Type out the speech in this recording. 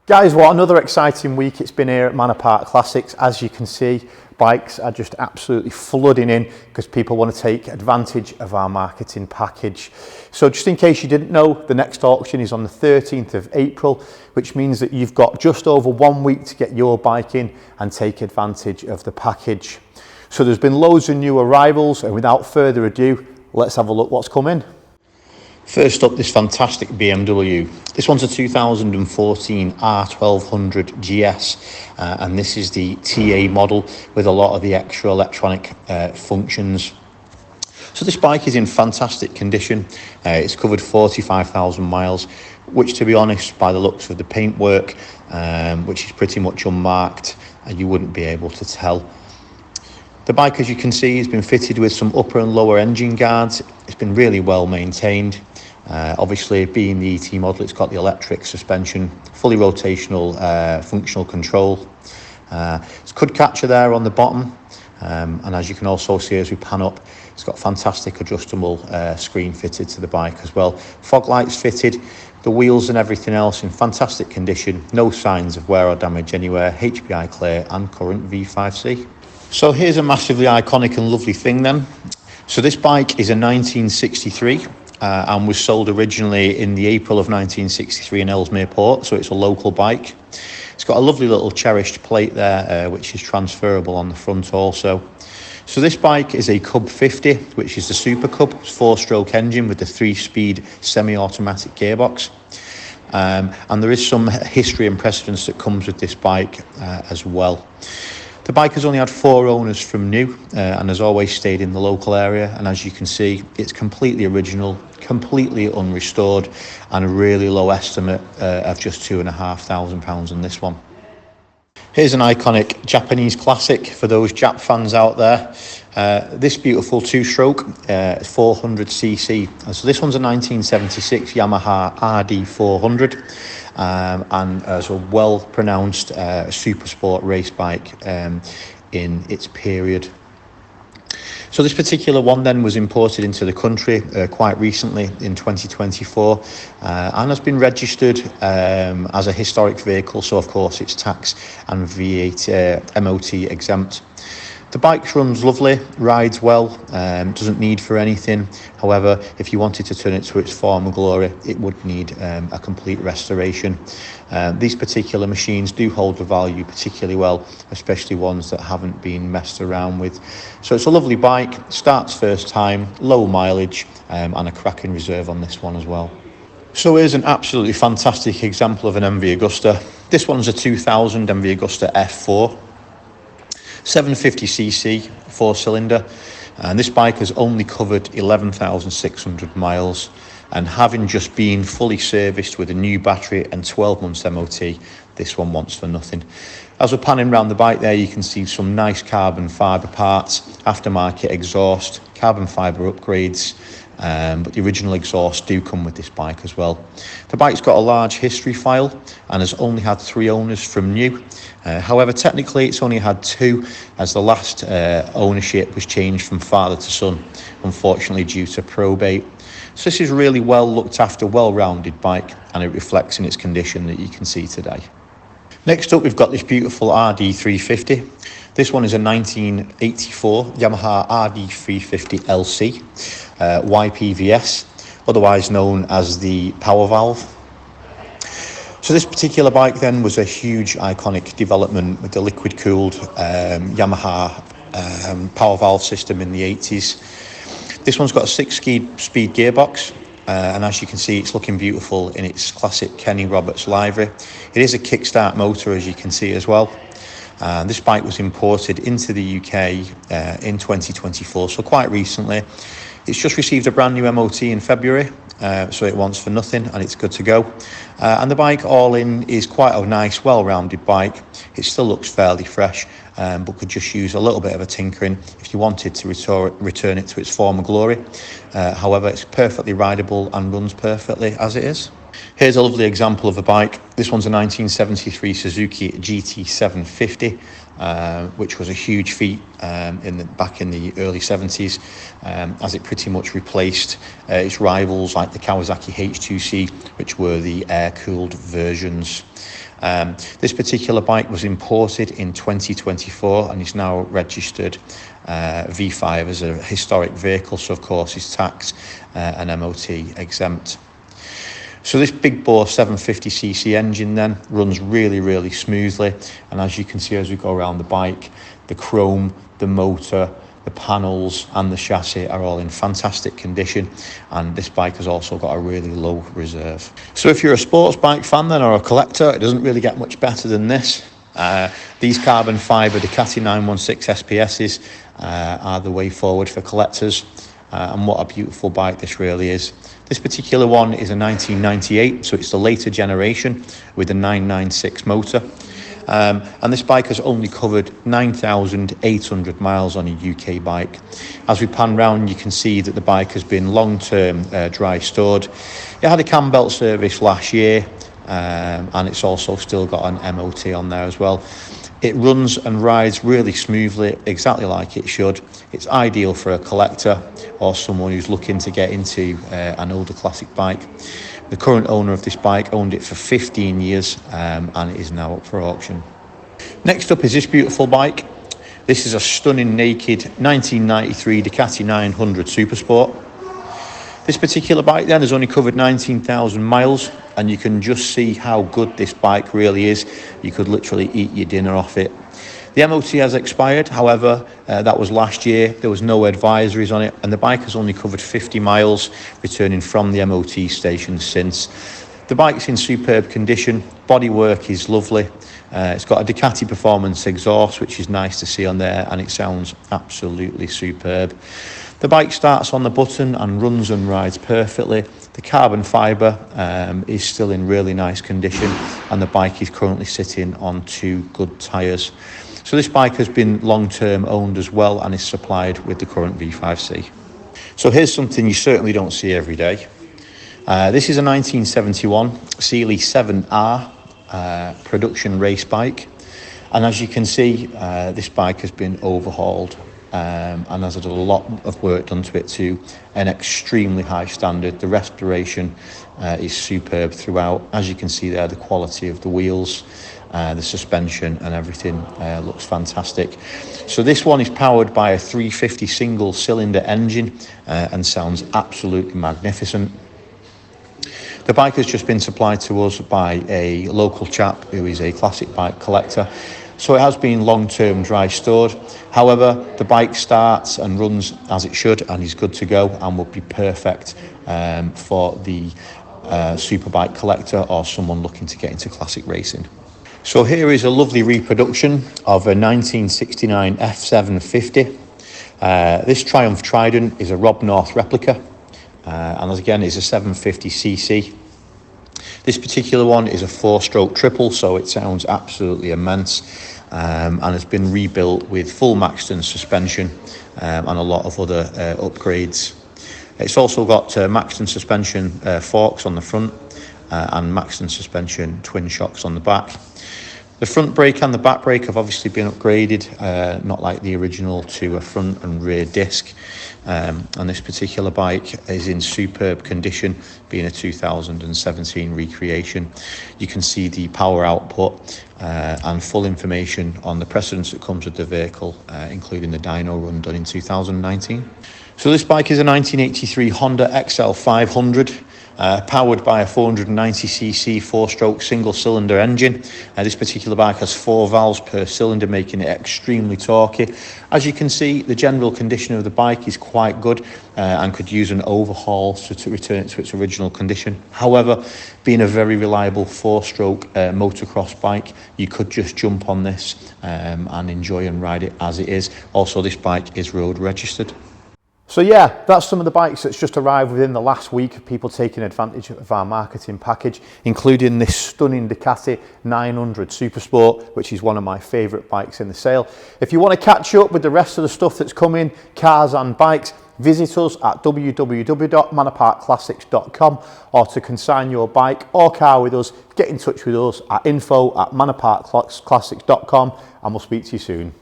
Guys, what another exciting week it's been here at Manor Park Classics. As you can see, bikes are just absolutely flooding in because people want to take advantage of our marketing package. So just in case you didn't know, the next auction is on the 13th of April, which means that you've got just over 1 week to get your bike in and take advantage of the package. So there's been loads of new arrivals, and without further ado, let's have a look what's come in. First up, this fantastic BMW. This one's a 2014 R1200GS, and this is the TA model with a lot of the extra electronic functions. So this bike is in fantastic condition. It's covered 45,000 miles, which, to be honest, by the looks of the paintwork, which is pretty much unmarked, you wouldn't be able to tell. The bike, as you can see, has been fitted with some upper and lower engine guards. It's been really well maintained. Obviously, being the ET model, it's got the electric suspension, fully rotational functional control. It's cud catcher there on the bottom, and as you can also see as we pan up, it's got fantastic adjustable screen fitted to the bike as well. Fog lights fitted, the wheels and everything else in fantastic condition, no signs of wear or damage anywhere, HPI clear and current V5C. So here's a massively iconic and lovely thing then. So this bike is a 1963 and was sold originally in the April of 1963 in Ellesmere Port, so it's a local bike. It's got a lovely little cherished plate there, which is transferable on the front also. So this bike is a Cub 50, which is the Super Cub, 4-stroke engine with the 3-speed semi-automatic gearbox. And there is some history and precedence that comes with this bike as well. The bike has only had 4 owners from new and has always stayed in the local area, and as you can see, it's completely original, completely unrestored, and a really low estimate of just £2,500 on this one. Here's an iconic Japanese classic for those Jap fans out there. This beautiful 2-stroke 400cc. So this one's a 1976 Yamaha RD400. And as a well-pronounced super sport race bike in its period. So this particular one then was imported into the country quite recently in 2024 and has been registered as a historic vehicle, so of course it's tax and V8 MOT exempt. The bike runs lovely, rides well, doesn't need for anything. However, if you wanted to turn it to its former glory, it would need a complete restoration. These particular machines do hold the value particularly well, especially ones that haven't been messed around with. So it's a lovely bike, starts first time, low mileage, and a cracking reserve on this one as well. So here's an absolutely fantastic example of an MV Agusta. This one's a 2000 MV Agusta F4. 750cc 4-cylinder, and this bike has only covered 11,600 miles, and having just been fully serviced with a new battery and 12 months MOT, this one wants for nothing. As we're panning around the bike there, you can see some nice carbon fibre parts, aftermarket exhaust, carbon fibre upgrades, but the original exhausts do come with this bike as well. The bike's got a large history file and has only had 3 owners from new. However, technically it's only had 2, as the last ownership was changed from father to son, unfortunately due to probate. So this is really well looked after, well-rounded bike, and it reflects in its condition that you can see today. Next up, we've got this beautiful RD350. This one is a 1984 Yamaha RD350 LC, YPVS, otherwise known as the Power Valve. So this particular bike then was a huge iconic development with the liquid-cooled Yamaha Power Valve system in the 80s. This one's got a 6-speed gearbox, and as you can see, it's looking beautiful in its classic Kenny Roberts livery. It is a kickstart motor, as you can see as well. This bike was imported into the UK in 2024, so quite recently. It's just received a brand new MOT in February, so it wants for nothing and it's good to go. And the bike all in is quite a nice, well-rounded bike. It still looks fairly fresh, but could just use a little bit of a tinkering if you wanted to return it to its former glory. However, it's perfectly rideable and runs perfectly as it is. Here's a lovely example of a bike. This one's a 1973 Suzuki GT750, which was a huge feat back in the early 70s, as it pretty much replaced its rivals like the Kawasaki H2C, which were the air-cooled versions. This particular bike was imported in 2024 and is now registered V5 as a historic vehicle, so of course is taxed and MOT exempt. So this big bore 750cc engine then runs really smoothly, and as you can see as we go around the bike, the chrome, the motor, the panels and the chassis are all in fantastic condition, and this bike has also got a really low reserve. So if you're a sports bike fan then, or a collector, it doesn't really get much better than this. These carbon fibre Ducati 916 SPSs are the way forward for collectors, and what a beautiful bike this really is. This particular one is a 1998, so it's the later generation with the 996 motor. And this bike has only covered 9,800 miles on a UK bike. As we pan round, you can see that the bike has been long-term dry stored. It had a cam belt service last year, and it's also still got an MOT on there as well. It runs and rides really smoothly, exactly like it should. It's ideal for a collector or someone who's looking to get into an older classic bike. The current owner of this bike owned it for 15 years and it is now up for auction. Next up is this beautiful bike. This is a stunning naked 1993 Ducati 900 Supersport. This particular bike then has only covered 19,000 miles, and you can just see how good this bike really is. You could literally eat your dinner off it. The MOT has expired, however, that was last year. There was no advisories on it, and the bike has only covered 50 miles, returning from the MOT station since. The bike's in superb condition, bodywork is lovely. It's got a Ducati Performance exhaust, which is nice to see on there, and it sounds absolutely superb. The bike starts on the button and runs and rides perfectly. The carbon fibre is still in really nice condition, and the bike is currently sitting on 2 good tyres. So this bike has been long-term owned as well and is supplied with the current V5C. So here's something you certainly don't see every day. This is a 1971 Seeley 7R production race bike, and as you can see, this bike has been overhauled and has had a lot of work done to it to an extremely high standard. The restoration is superb throughout. As you can see there, the quality of the wheels, the suspension and everything looks fantastic. So this one is powered by a 350 single cylinder engine and sounds absolutely magnificent. The bike has just been supplied to us by a local chap who is a classic bike collector. So it has been long-term dry stored. However, the bike starts and runs as it should and is good to go and will be perfect for the superbike collector or someone looking to get into classic racing. So here is a lovely reproduction of a 1969 F750. This Triumph Trident is a Rob North replica, and again is a 750cc. This particular one is a 4-stroke triple, so it sounds absolutely immense, and has been rebuilt with full Maxton suspension and a lot of other upgrades. It's also got Maxton suspension forks on the front and Maxton suspension twin shocks on the back. The front brake and the back brake have obviously been upgraded, not like the original, to a front and rear disc. And this particular bike is in superb condition, being a 2017 recreation. You can see the power output and full information on the precedence that comes with the vehicle, including the dyno run done in 2019. So this bike is a 1983 Honda XL500. Powered by a 490cc 4-stroke single-cylinder engine. This particular bike has 4 valves per cylinder, making it extremely torquey. As you can see, the general condition of the bike is quite good and could use an overhaul to return it to its original condition. However, being a very reliable 4-stroke motocross bike, you could just jump on this and enjoy and ride it as it is. Also, this bike is road registered. So yeah, that's some of the bikes that's just arrived within the last week of people taking advantage of our marketing package, including this stunning Ducati 900 Supersport, which is one of my favourite bikes in the sale. If you want to catch up with the rest of the stuff that's coming, cars and bikes, visit us at www.manorparkclassics.com, or to consign your bike or car with us, get in touch with us at info@manorparkclassics.com, and we'll speak to you soon.